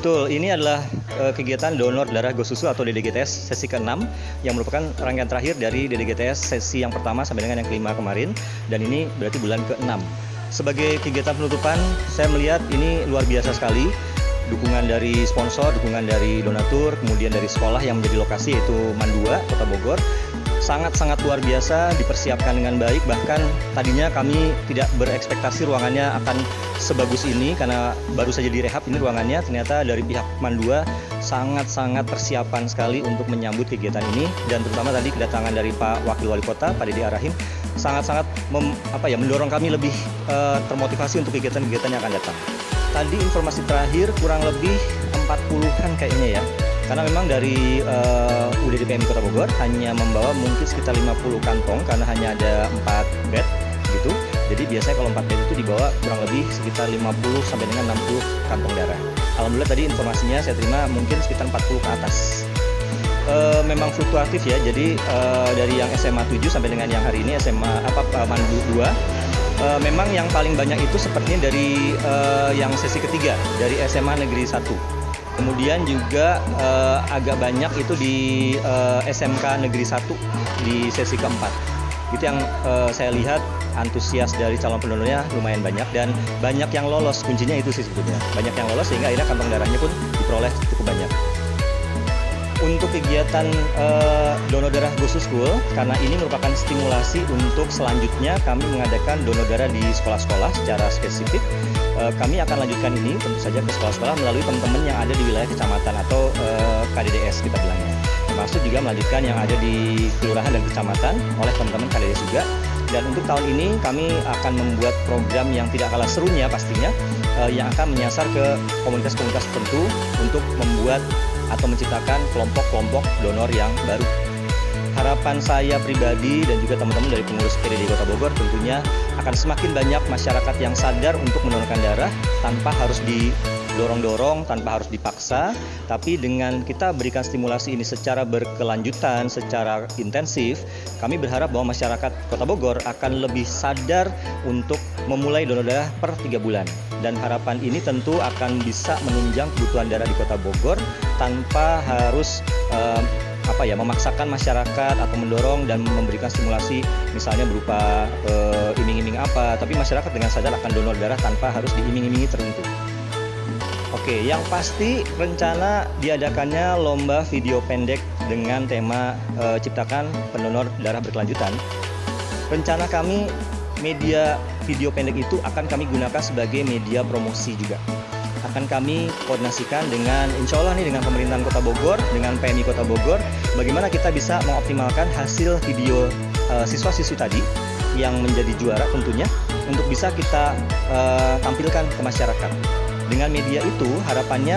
Betul, ini adalah kegiatan donor darah Go-Susu atau DDGTS sesi ke-6 yang merupakan rangkaian terakhir dari DDGTS sesi yang pertama sampai dengan yang kelima kemarin, dan ini berarti bulan ke-6. Sebagai kegiatan penutupan, saya melihat ini luar biasa sekali. Dukungan dari sponsor, dukungan dari donatur, kemudian dari sekolah yang menjadi lokasi yaitu Mandua, Kota Bogor. Sangat-sangat luar biasa, dipersiapkan dengan baik. Bahkan tadinya kami tidak berekspektasi ruangannya akan sebagus ini karena baru saja direhab ini ruangannya. Ternyata dari pihak Mandua sangat-sangat persiapan sekali untuk menyambut kegiatan ini, dan terutama tadi kedatangan dari Pak Wakil Wali Kota, Pak Dede Arahim, sangat-sangat mendorong kami lebih termotivasi untuk kegiatan-kegiatan yang akan datang. Tadi informasi terakhir kurang lebih 40-an kayaknya ya. Karena memang dari UDD PMI Kota Bogor hanya membawa mungkin sekitar 50 kantong karena hanya ada 4 bed gitu. Jadi biasanya kalau 4 bed itu dibawa kurang lebih sekitar 50 sampai dengan 60 kantong darah. Alhamdulillah tadi informasinya saya terima mungkin sekitar 40 ke atas. Memang fluktuatif ya. Jadi dari yang SMA 7 sampai dengan yang hari ini SMA Mandu 2. Memang yang paling banyak itu sepertinya dari yang sesi ketiga dari SMA Negeri 1. Kemudian juga agak banyak itu di SMK Negeri 1 di sesi keempat. Itu yang saya lihat antusias dari calon pendonornya lumayan banyak dan banyak yang lolos. Kuncinya itu sih sebetulnya. Banyak yang lolos sehingga akhirnya kantong darahnya pun diperoleh cukup banyak. Untuk kegiatan donor darah Go-School, karena ini merupakan stimulasi untuk selanjutnya kami mengadakan donor darah di sekolah-sekolah secara spesifik. Kami akan lanjutkan ini tentu saja ke sekolah-sekolah melalui teman-teman yang ada di wilayah kecamatan atau KDDS kita bilangnya. Termasuk juga melanjutkan yang ada di kelurahan dan kecamatan oleh teman-teman KDDS juga. Dan untuk tahun ini kami akan membuat program yang tidak kalah serunya pastinya, yang akan menyasar ke komunitas-komunitas tertentu untuk membuat atau menciptakan kelompok-kelompok donor yang baru. Harapan saya pribadi dan juga teman-teman dari pengurus PDD Kota Bogor tentunya akan semakin banyak masyarakat yang sadar untuk mendonorkan darah tanpa harus didorong-dorong, tanpa harus dipaksa, tapi dengan kita berikan stimulasi ini secara berkelanjutan, secara intensif, kami berharap bahwa masyarakat Kota Bogor akan lebih sadar untuk memulai donor darah per 3 bulan. Dan harapan ini tentu akan bisa menunjang kebutuhan darah di Kota Bogor tanpa harus memaksakan masyarakat atau mendorong dan memberikan stimulasi misalnya berupa iming-iming apa, tapi masyarakat dengan sadar akan donor darah tanpa harus diiming-imingi tertentu. Oke, yang pasti rencana diadakannya lomba video pendek dengan tema ciptakan pendonor darah berkelanjutan. Rencana kami media video pendek itu akan kami gunakan sebagai media promosi juga. Akan kami koordinasikan dengan insya Allah nih dengan pemerintahan Kota Bogor, dengan PMI Kota Bogor, bagaimana kita bisa mengoptimalkan hasil video siswa-siswi tadi yang menjadi juara tentunya untuk bisa kita tampilkan ke masyarakat. Dengan media itu harapannya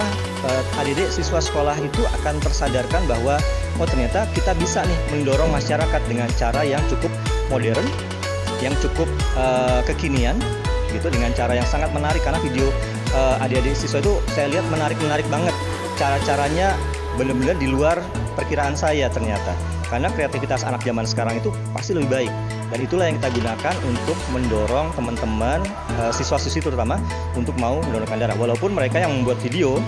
adik-adik siswa sekolah itu akan tersadarkan bahwa oh ternyata kita bisa nih mendorong masyarakat dengan cara yang cukup modern, yang cukup kekinian gitu, dengan cara yang sangat menarik. Karena video adik-adik siswa itu saya lihat menarik banget, cara-caranya benar-benar di luar perkiraan saya ternyata, karena kreativitas anak zaman sekarang itu pasti lebih baik, dan itulah yang kita gunakan untuk mendorong teman-teman siswa-siswi terutama untuk mau mendonorkan darah. Walaupun mereka yang membuat video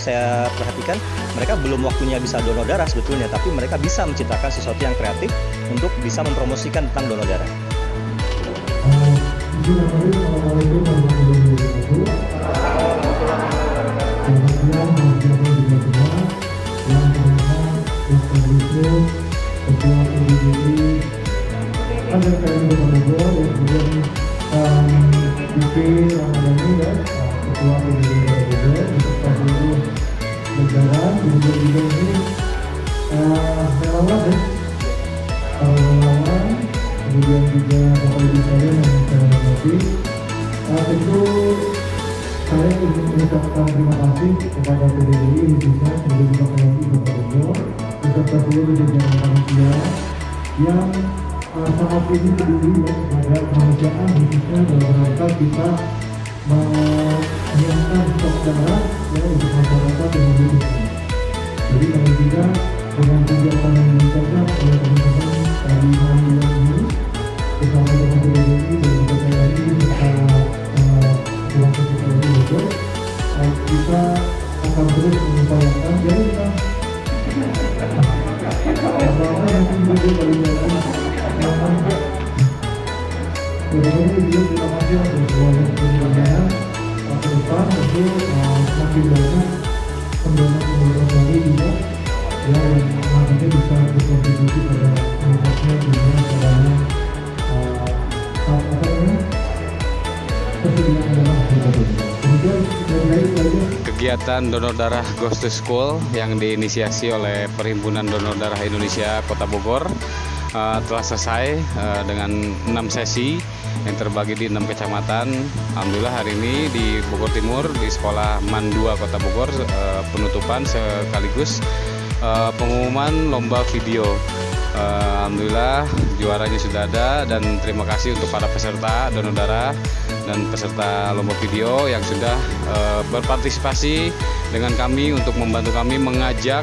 saya perhatikan mereka belum waktunya bisa donor darah sebetulnya, tapi mereka bisa menciptakan sesuatu yang kreatif untuk bisa mempromosikan tentang donor darah. Kemudian juga Bapak Ibu sekalian yang saya hormati, tentu saya ingin mengucapkan terima kasih kepada PDDI khususnya kemudian juga PMI Kota Bogor beserta seluruh jajaran panitia yang sangat ini peduli kepada kemanusiaan khususnya dalam rangka kita menyiapkan stok darah untuk masyarakat yang membutuhkan. Jadi kami juga dengan kegiatan yang dilakukan oleh teman-teman dari Mandua ini bersama dengan PDDI dan juga PMI serta Ruang Keselamatan Bogor, kita akan akan terus mengupayakan jadi kita apa yang menjadi bagian Kemudian juga terima kasih atas semuanya penjelasannya. Ke depan tentu semakin banyak pendonor baru juga ya yang nantinya bisa berkontribusi pada meningkatnya dunia caranya persediaan darah pribadi. Kemudian dari itu kegiatan donor darah Goes to School yang diinisiasi oleh Perhimpunan Donor Darah Indonesia Kota Bogor telah selesai dengan 6 sesi yang terbagi di 6 kecamatan. Alhamdulillah hari ini di Bogor Timur di Sekolah MAN 2 Kota Bogor penutupan sekaligus pengumuman lomba video. Alhamdulillah juaranya sudah ada dan terima kasih untuk para peserta donor darah dan peserta lomba video yang sudah berpartisipasi dengan kami untuk membantu kami mengajak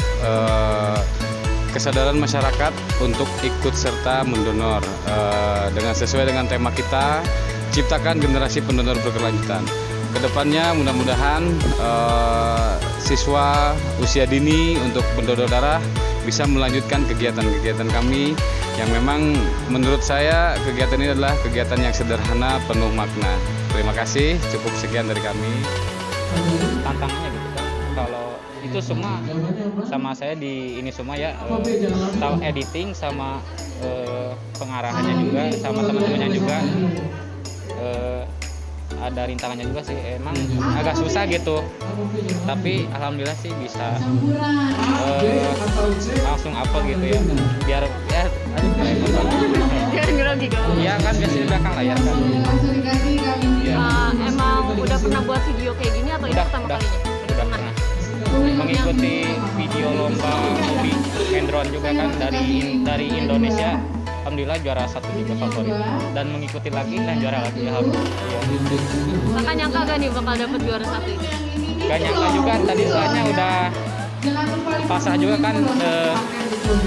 kesadaran masyarakat untuk ikut serta mendonor dengan sesuai dengan tema kita, ciptakan generasi pendonor berkelanjutan. Kedepannya mudah-mudahan siswa usia dini untuk pendonor darah bisa melanjutkan kegiatan-kegiatan kami yang memang menurut saya kegiatan ini adalah kegiatan yang sederhana penuh makna. Terima kasih, cukup sekian dari kami. Tantangannya gitu kan, kalau itu semua sama saya di ini semua ya tahu editing sama pengarahannya juga sama teman-temannya juga ada rintangannya juga sih, emang agak susah gitu, tapi alhamdulillah sih bisa langsung upload gitu ya biar ya Jangan grogi dong. iya kan biasanya di belakang layar kan ya. Emang udah pernah buat video kayak gini atau ini pertama kalinya? Udah pernah mengikuti video lomba movie main drone juga kan dari Indonesia. Alhamdulillah juara 1 juga favorit dan mengikuti lagi dan juara lagi alhamdulillah. Kakak nyangka gak nih bakal dapet juara 1 ini? Gak nyangka juga tadi soalnya udah pasrah juga kan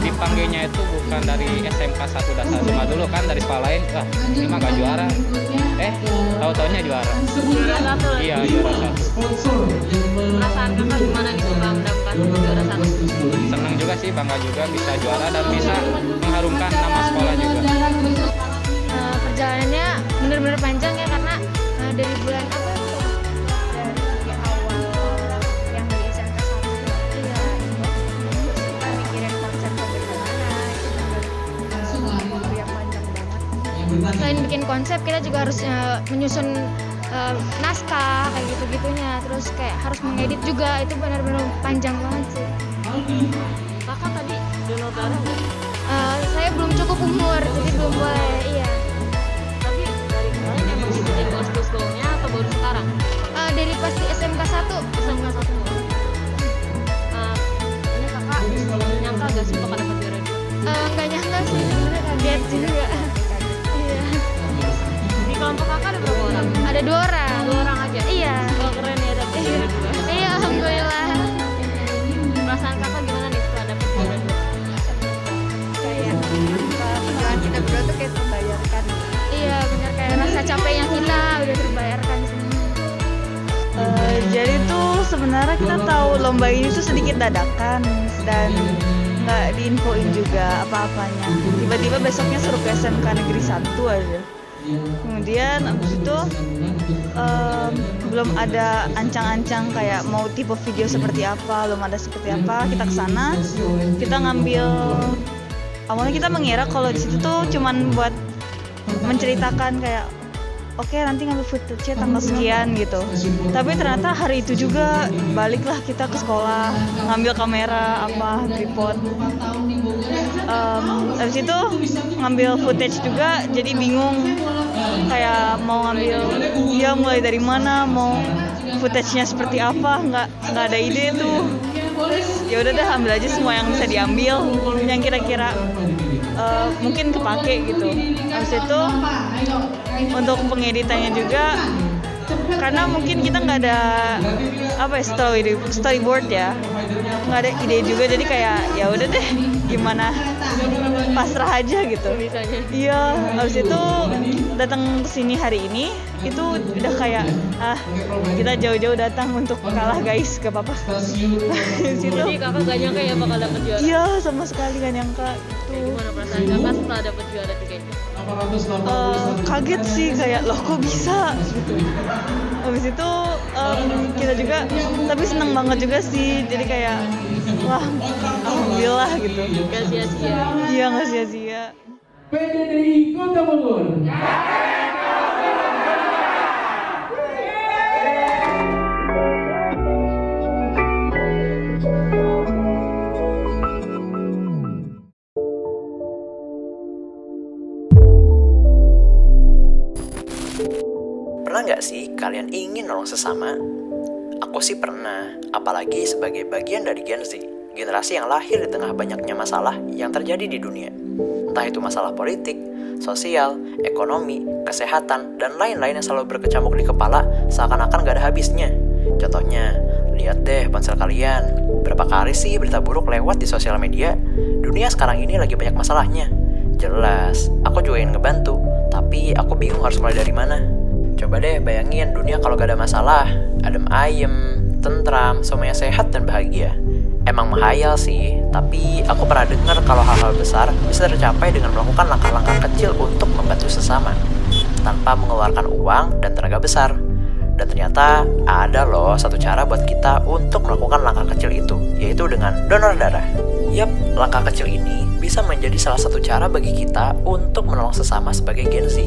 dipanggilnya itu bukan dari SMK 1 dasar cuma dulu kan dari sekolah lain, wah ini mah gak juara, tahu-taunya juara. Juara 1 lagi? Iya juara 1. Perasaan kakak gimana nih setelah mendapatkan juara 1? Senang juga sih, bangga juga bisa juara dan bisa mengharumkan nama sekolah juga. Perjalanannya benar-benar panjang ya karena dari bulan apa dari awal yang di SMK 1 ya terus kita mikirin konsepnya bagaimana itu waktu yang panjang banget. Selain bikin konsep kita juga harus menyusun naskah kayak gitu-gitunya, terus kayak harus mengedit juga, itu benar-benar panjang banget sih. Kakak tadi donor darah nggak? Saya belum cukup umur jadi belum boleh. Iya. Tapi dari kemarin emang ikutin Goes to School-nya atau baru sekarang? Dari pas di SMK 1. SMK 1. Ini kakak nyangka gak sih bakal dapat juara 2? Nggak nyangka sih, sebenarnya kaget juga. Iya. Di kelompok kakak ada berapa orang? Ada 2 orang. 2 orang aja? Iya. Oh, keren ya dapet juara 2. Iya, alhamdulillah. Perasaan kakak gimana nih setelah dapet juara 2? Kayak perjuangan kita berdua tuh kayak terbayarkan. Iya, benar, kayak rasa capeknya kita udah terbayarkan semua. Jadi tuh sebenarnya kita tahu lomba ini tuh sedikit dadakan dan nggak diinfoin juga apa-apanya. Tiba-tiba besoknya suruh ke SMK Negeri 1 aja. Kemudian abis itu belum ada ancang-ancang kayak mau tipe video seperti apa, belum ada seperti apa. Kita kesana, kita ngambil. Awalnya kita mengira kalau di situ tuh cuman buat menceritakan kayak oke, nanti ngambil footage-nya tanggal sekian gitu. Tapi ternyata hari itu juga baliklah kita ke sekolah, ngambil kamera apa, tripod. Habis itu ngambil footage juga, jadi bingung kayak mau ngambil ya mulai dari mana, mau footage-nya seperti apa, nggak ada ide tuh. Ya udah deh, ambil aja semua yang bisa diambil, yang kira-kira mungkin kepake gitu. Habis itu untuk pengeditannya juga karena mungkin kita nggak ada apa ya, storyboard ya, nggak ada ide juga, jadi kayak ya udah deh gimana pasrah aja gitu. Bisanya. Iya, habis itu datang ke sini hari ini itu udah kayak kita jauh-jauh datang untuk kalah guys, gak apa-apa. Habis itu Jadi kakak gak nyangka ya bakal dapet juara. iya sama sekali gak nyangka Kayak itu. gimana perasaan kakak setelah dapet juara juga itu? Kaget sih kayak loh kok bisa gitu. Habis itu kita juga tapi seneng banget juga sih, jadi kayak wah alhamdulillah gitu. Gak sia-sia. Iya nggak sia-sia. PDDI Kota Bogor. Pernah nggak sih kalian ingin nolong sesama? Aku sih pernah, apalagi sebagai bagian dari Gen Z, generasi yang lahir di tengah banyaknya masalah yang terjadi di dunia. Entah itu masalah politik, sosial, ekonomi, kesehatan, dan lain-lain yang selalu berkecamuk di kepala seakan-akan gak ada habisnya. Contohnya, lihat deh ponsel kalian, berapa kali sih berita buruk lewat di sosial media? Dunia sekarang ini lagi banyak masalahnya. Jelas, aku juga ingin ngebantu, tapi aku bingung harus mulai dari mana. Coba deh bayangin dunia kalau gak ada masalah, adem ayem, tentram, semuanya sehat dan bahagia. Emang menghayal sih, tapi aku pernah dengar kalau hal-hal besar bisa tercapai dengan melakukan langkah-langkah kecil untuk membantu sesama, tanpa mengeluarkan uang dan tenaga besar. Dan ternyata ada loh satu cara buat kita untuk melakukan langkah kecil itu, yaitu dengan donor darah. Yap, langkah kecil ini bisa menjadi salah satu cara bagi kita untuk menolong sesama sebagai Gen Z.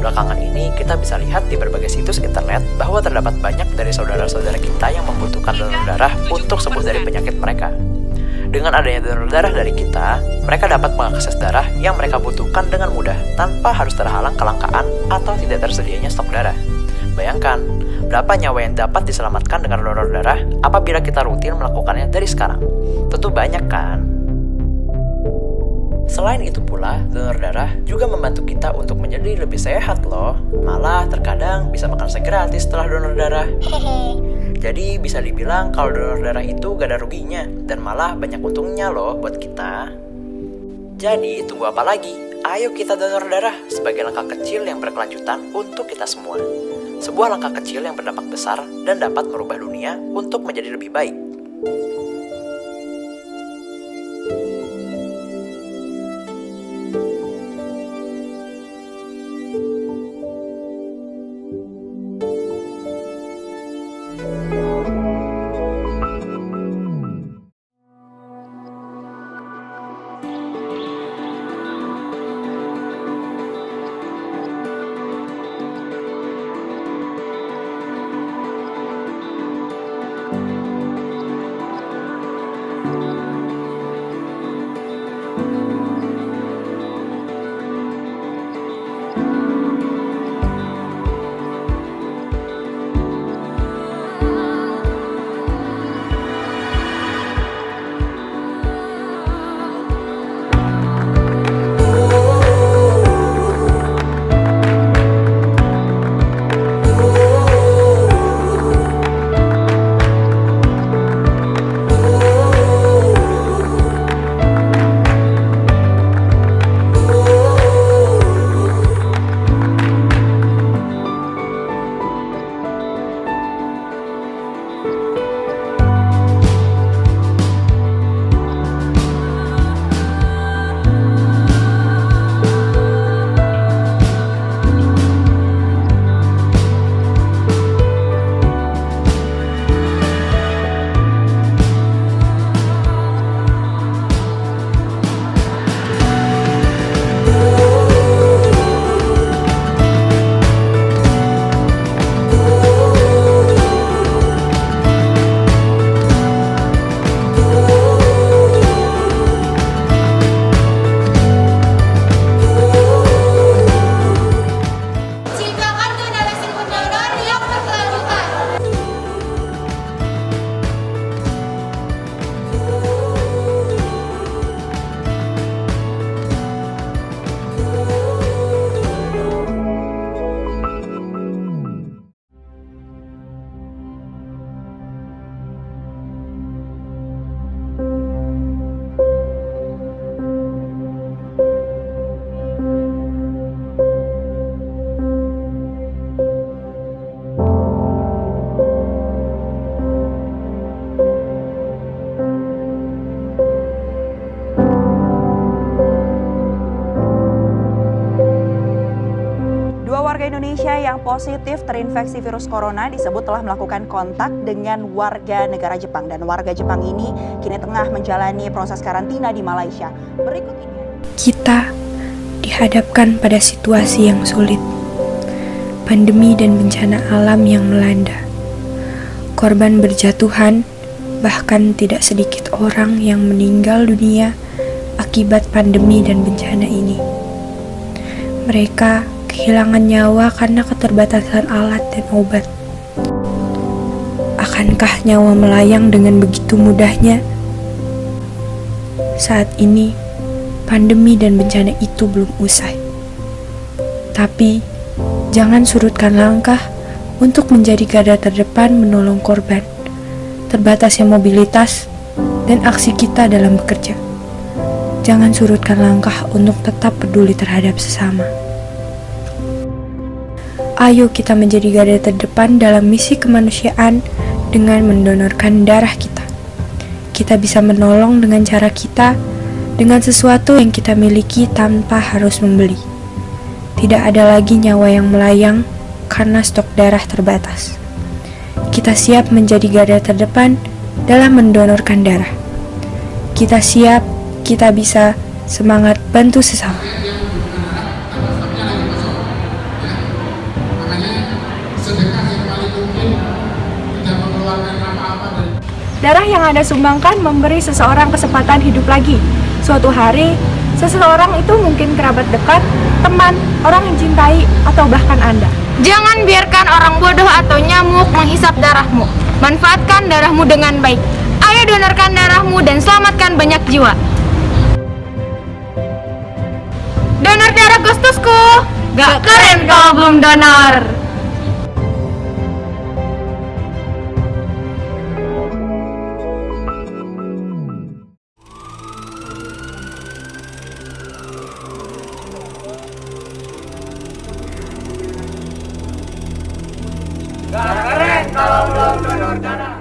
Belakangan ini kita bisa lihat di berbagai situs internet bahwa terdapat banyak dari saudara-saudara kita yang membutuhkan donor darah untuk sembuh dari penyakit mereka. Dengan adanya donor darah dari kita, mereka dapat mengakses darah yang mereka butuhkan dengan mudah tanpa harus terhalang kelangkaan atau tidak tersedianya stok darah. Bayangkan, berapa nyawa yang dapat diselamatkan dengan donor darah apabila kita rutin melakukannya dari sekarang? Tentu banyak kan? Selain itu pula, donor darah juga membantu kita untuk menjadi lebih sehat loh. Malah terkadang bisa makan steak gratis setelah donor darah. Jadi bisa dibilang kalau donor darah itu gak ada ruginya dan malah banyak untungnya loh buat kita. Jadi tunggu apa lagi? Ayo kita donor darah sebagai langkah kecil yang berkelanjutan untuk kita semua. Sebuah langkah kecil yang berdampak besar dan dapat merubah dunia untuk menjadi lebih baik. Indonesia yang positif terinfeksi virus corona disebut telah melakukan kontak dengan warga negara Jepang, dan warga Jepang ini kini tengah menjalani proses karantina di Malaysia. Berikut ini. Kita dihadapkan pada situasi yang sulit. Pandemi dan bencana alam yang melanda. Korban berjatuhan, bahkan tidak sedikit orang yang meninggal dunia akibat pandemi dan bencana ini. Mereka kehilangan nyawa karena keterbatasan alat dan obat. Akankah nyawa melayang dengan begitu mudahnya? Saat ini, pandemi dan bencana itu belum usai. Tapi, jangan surutkan langkah untuk menjadi garda terdepan menolong korban, terbatasnya mobilitas, dan aksi kita dalam bekerja. Jangan surutkan langkah untuk tetap peduli terhadap sesama. Ayo kita menjadi garda terdepan dalam misi kemanusiaan dengan mendonorkan darah kita. Kita bisa menolong dengan cara kita, dengan sesuatu yang kita miliki tanpa harus membeli. Tidak ada lagi nyawa yang melayang karena stok darah terbatas. Kita siap menjadi garda terdepan dalam mendonorkan darah. Kita siap, kita bisa, semangat bantu sesama. Darah yang Anda sumbangkan memberi seseorang kesempatan hidup lagi. Suatu hari, seseorang itu mungkin kerabat dekat, teman, orang yang cintai, atau bahkan Anda. Jangan biarkan orang bodoh atau nyamuk menghisap darahmu. Manfaatkan darahmu dengan baik. Ayo donorkan darahmu dan selamatkan banyak jiwa. Donor darah Gostusku. Gak keren kalau belum donor. Gak keren kalau belum donor darah.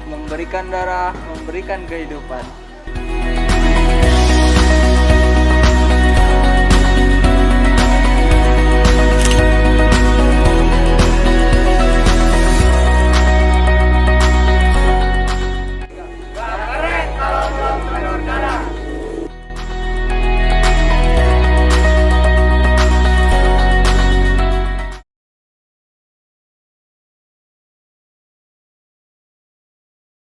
Memberikan darah, memberikan kehidupan.